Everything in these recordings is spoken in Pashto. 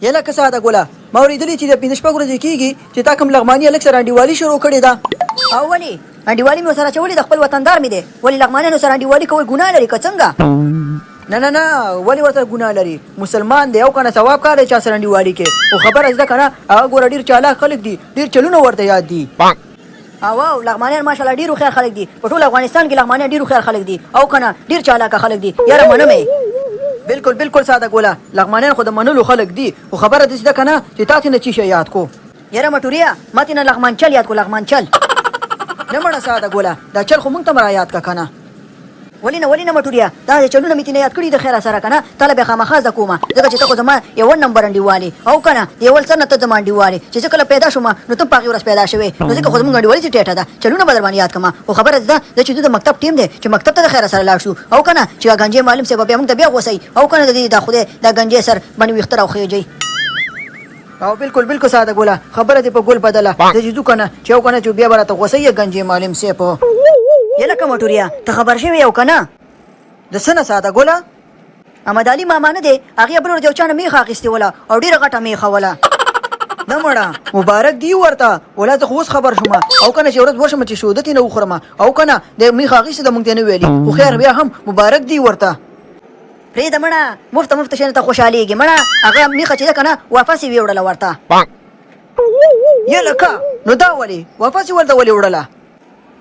یله که ساده ګوله ما اورېدلي چې د 15 ورځې کېږي چې تا کوم لغماني هلک سره انډیوالي شروع کړې ده. او ولې انډیوالي مې ورسره اچولې د خپل وطندار مې دی. ولې لغمانیانو سره انډیوالي کول ګناه لري که څنګه؟ نه نه نه ولې ورته ګناه لري؟ مسلمان دی او کنه ثواب کار دی چا سره انډیوالي کې. خو خبره زده که نه هغه ګوره ډېر چالاک خلک دي، ډېر چلونه ورته یاد دي. او لغمانیان ماشاءالله ډېر هوښیار خلک دي. په ټول افغانستان کې لغمانیان ډېر هوښیار خلک دي او کنه ډېر چالاکه خلک دي. یاره منم یې. بالکل بالکل ساده ګوله لغمانیان خو د منلو خلک دي. خو خبره داسې ده که نه چې تاسې نه چی شی یاد کو. یاره مټوریا ما تېنه لغمان چل یاد کو. لغمان چل نه مړه ساده ګوله دا چل خو مونږ ته م را یاد که که نه. ولې نه مټوریا دا د چلونه مې تېنه یاد کړي د خیره سره که نه تا له بیا خامخا زده کومه ځکه چې ته خو زما یو نمبر انډیوالې او که نه د یول سر نه ته زما انډیوالې چې زه کله پیدا شوم نو ته په هغې ورځ پیدا شوې نو ځکه خو زموږ انډیوالي چې ټیټه ده چلونه به در باندې یاد کړم. خو خبره زده ده چې د مکتب ټیم دی چې مکتب ته د خیره سره لاړ شو او که نه چې ګنجې معلم صاحب بیا موږ ته بیا غوسئ او که نه د دې دا خدای دا ګنجې سر باندې ویښته راوخېجئ. او بالکل بالکل ساده ګوله خبره دې په ګل بدله زه چې ځو که نه چې یو که نه چې بیا به راته غوسه یې ګنجې معلم صاحب. یله که مټوریا ته خبر شوې او که نه د څه نه ساده ګوله؟ احمد علي ماما نه دی هغې بل ورځ یو چا نه میخه اخیستې وله او ډېره غټه میخه وله. نه مړه مبارک دی ورته ولا زه خو اوس خبر شوم او که نه چې ورځ ورشم چې شودت یې نه وخورم او که نه د میخه اخیستې ده مونږ ته نه ویلي خو خیر بیا هم مبارک دی ورته. پرېږده مړه مفته شیانو ته خوشحالېږي مړه هغه میخه چې ده که نه واپس یې ویوړله ورته. یله که نو دا ولې واپس یې ورته ولې وړله؟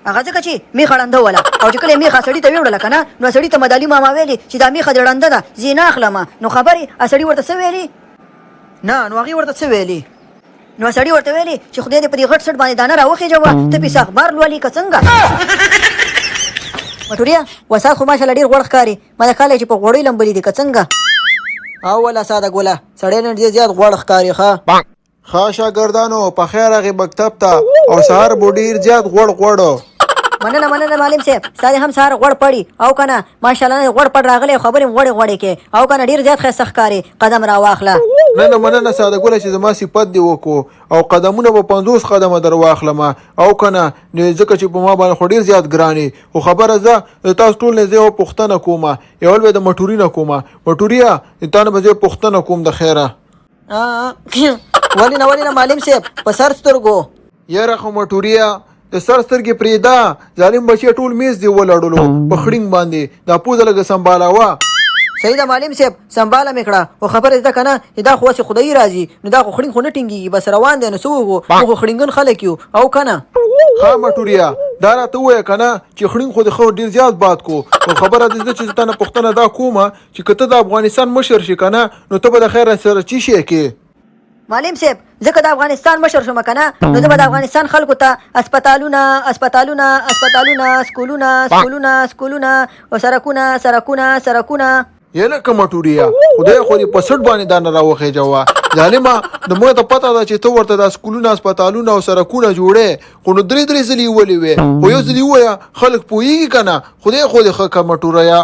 هغه ځکه چې میخه ړنده وله او چې کله یې میخه سړي ته ویوړله که نه نو سړي ته مدالي ماما ویلي چې دا میخه دې ړنده ده زه یې نه اخلم. نو خبرې سړي ورته څه ویلي؟ نه نو هغې ورته څه ویلي؟ نو سړي ورته ویلي چې خدای دې په دې غټ سټ باندې دانه راوخېجوه ته پیسه اخبار لولي که څنګه؟ مټوریا وسات خو ماشاءالله ډېر غوړ ښکاري ما دا کالی چې په غوړۍ لمبلي دي که څنګه؟ او ولا ساده ګوله سړی نن ډېر زیات غوړ ښکاري ښه. شاګردانو په خیر راغی مکتب ته او سهار به ډېر زیات غوړ مننه معلم صاحب ستا دې هم سهار غوړ پړي او که نه ماشاءالله غوړ پړ راغلی خبرې م غوړې کې او که نه ډېر زیات ښایسته ښکاري قدم راواخله. نه مننه ساده ګوله چې زما صفت دې وکړو او قدمونه به 50 قدمه در واخلم او که نه ځکه چې په ما باندې خو ډېر زیات ګرانې خو خبره زه تاسو ټول نه زه یو پوښتنه کوم یول به د مټوري نه کوم. مټوریا تا نه به زه پوښتنه کوم د خیره. ولې نه معلم صاحب په سر سترګو. یاره خو مټوریا د سر سترګې پرېږده ظالم بچی ټول میز دې ولړلو په خړینګ باندې دا پوزه لږه سنبالاوه. صحیح ده معلم صاحب سنباله مې کړه خو خبره زده که نه چې دا خو هسې خدایي راځي نو دا خو خړینګ خو نه ټینګېږي بس روان دی نو څه وکړو موږ خو خړینګن خلک یو او که نه. ها مټوریا دا راته ووایه که نه چې خړینګ خو د خو ډېر زیات باد کو خو خبره دې زده چې زه تا نه پوښتنه دا کومه چې که ته د افغانستان مشر شي که نه نو ته به د خیر سره چی شی کې؟ معلم صاحب ځکه د افغانستان مشر شوم که نه نو زه به د افغانستان خلکو ته اسپتالونه سکولونه سرکونه یله که مټوریا خدای خو دې په سټ باندې دا نه راوخېجوه ظالمه د موږ ته پته ده چې ته ورته د سکولونه اسپتالونه او سرکونه جوړې خو نو درې ځلې یې ولې وې خو یو ځل یې ووایه خلک پوهېږي که نه خدای خو دې ښه که مټوریا.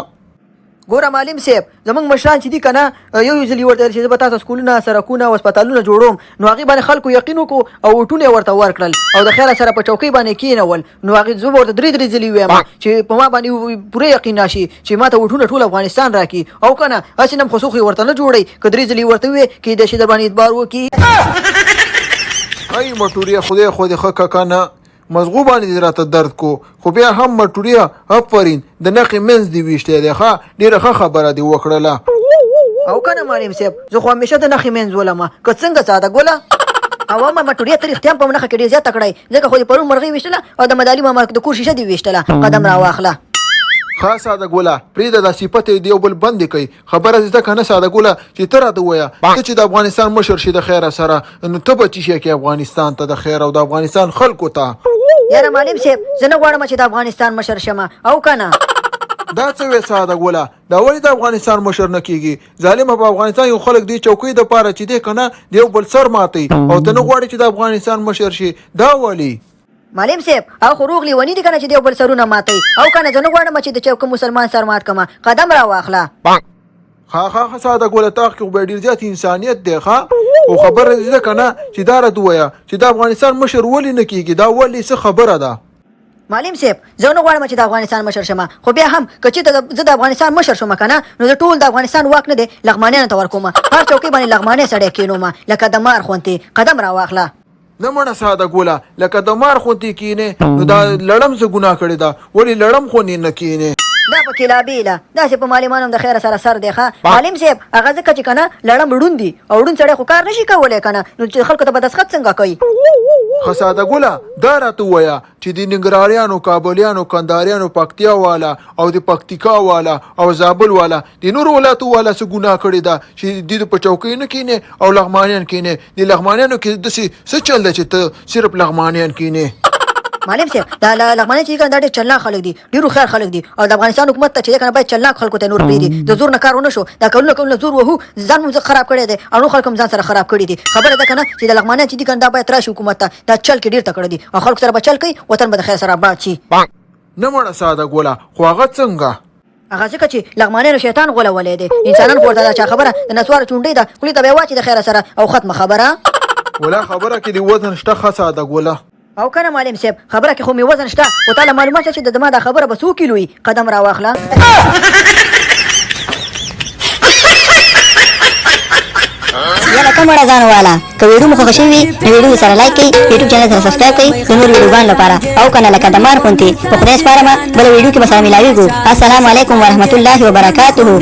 ګوره معلم صاحب زمونږ مشران چې دي که نه یو ځل یې ورته ویل چې زه به تاسو سکولونه سرکونه او اسپتالونه جوړوم نو هغې باندې خلکو یقین وکړو او وټونه یې ورته ورکړل او د خیره سره په چوکۍ باندې کېنول نو هغې زه به ورته درې ځلې ووایم چې په ما باندې پوره یقین راشي چې ما ته وټونه ټول افغانستان راکړي او که نه هسې نه م خو څوک یې ورته نه جوړئ که درې ځلې ورته ووایې کېدای شي در باندې اعتبار وکړي. ای مټوریا خدای خو دې ښه که که نه مزغو باندې دې راته درد کو خو بیا هم مټوریا آفرین د نقې منځ دې ویشتی دی ښه ډېره ښه خبره دې وکړله. او که نه معلم صاحب زه خو همیشه د نښې منځ ولم که څنګه ساده ګوله. او مټوریا ته رښتیا په نښه کې ډېر زیاته کړی ځکه خو دې پرون مرغۍ ویشتله او د مدالي ماما د کور شیشه دې ویشتله قدم راواخله. ښه ساده ګوله پرېږده دا صفت یې د یو بل بندې کوي خبره زده که نه ساده ګوله چې ته راته ووایه ته چې د افغانستان مشر شي د خیره سره نو ته به چی شی کې افغانستان ته د خیر او د افغانستان خلکو ته؟ یاره معلم صاحب زه نه غواړم چې د افغانستان مشر شم او که نه. دا څه وې ساده ګوله دا ولې د افغانستان مشر نه کېږي؟ ظالمه په افغانستان یو خلک دې چوکۍ دپاره چې دی که نه د یو بل سر ماتوي او ته نه غواړې چې د افغانستان مشر شي دا ولې؟ معلم صاحب هغه خو روغ لیوني دي که نه چې د یو بل سرونه ماتوي او که نه زه نه غواړم چې د چوکه مسلمان سر مات کړم قدم راواخله. ښه ساده ګوله تا کې خو به ډېر زیات انسانیت دی ښه خو خبره دې ده که نه چې دا راته ووایه چې د افغانستان مشر ولې نه کېږي دا ولې څه خبره ده؟ معلم صاحب زه نه غواړم چې د افغانستان مشر شم خو بیا هم که چېرته زه د افغانستان مشر شوم که نه نو د ټول د افغانستان واک نه دی لغمانیانو ته ورکوم هر چوکۍ باندې لغمانی سړی کښېنوم لکه د مار غوندې قدم راواخله نه مړه ساده ګوله لکه د مار غوندې کینې نو دا لړم څه ګناه کړې ده ولې لړم غوندې نه کینې دا پکې لابېله داسې په معلمانو هم د خیره سره سر دی ښه معلم صاحب هغه ځکه چې که نه لړم ړوند دي او ړوند سړی خو کار نه شي کولی که نه نو چې خلکو ته به دسخط څنګه کوي ښه ساده ګوله دا راته ووایه چې د ننګرهاریانو کابلیانو کندهاریانو پکتیا والا او د پکتیکا والا او زابل والا د نورو ولایتو والا څه ګناه کړې ده چې دوی په چوکۍ نه کینې او لغمانیان کینې د لغمانیانو کې داسې څه چل ده چې ته صرف لغمانیان کینې معلم صاحب دا لغمانیان چې دي که نه دا ډېر چلناک خلک دي ډېر هوښیار خلک دي او د افغانستان حکومت ته چې دی که نه باید چلناک خلکو ته نور پرېږدي د زور نه کار ونه شو دا کلونه زور وهو ځان مو خراب کړی دی او نور خلک هم ځان سره خراب کړي دي خبره ده که نه چې د لغمانیان چې دي که نه دا باید راشي حکومت ته دا چل کې ډېر تکړه دي او خلکو سره به چل کوي وطن به د خیر سره آباد شي نه مړه ساده ګوله خو هغه څنګه هغه ځکه چې لغمانیانو شیطان غولولی دی انسانان خو ورته دا چا خبره د نسوارو چونډۍ ده خولې ته به یې واچي د خیره سره او ختمه خبره ولا خبره کې د وزن شته ښه ساده ګوله او کنه معلم صاحب خبره کې خو مې وزن شته خو تا له معلومات شته چې د ما دا خبره به څو کیلو وي قدم راواخله یاله کمړه ځان والا که ویډیو مو خوښ شوي وي نو ویډیو سره لایک کړئ یوټیوب چینل سره سبسکرایب کړئ د نور ویډیوګانو لپاره او کنه لکه د مار غوندې په خدای سپارمه بله ویډیو کې به سره ملاویږو السلام علیکم ورحمت الله وبرکاتهو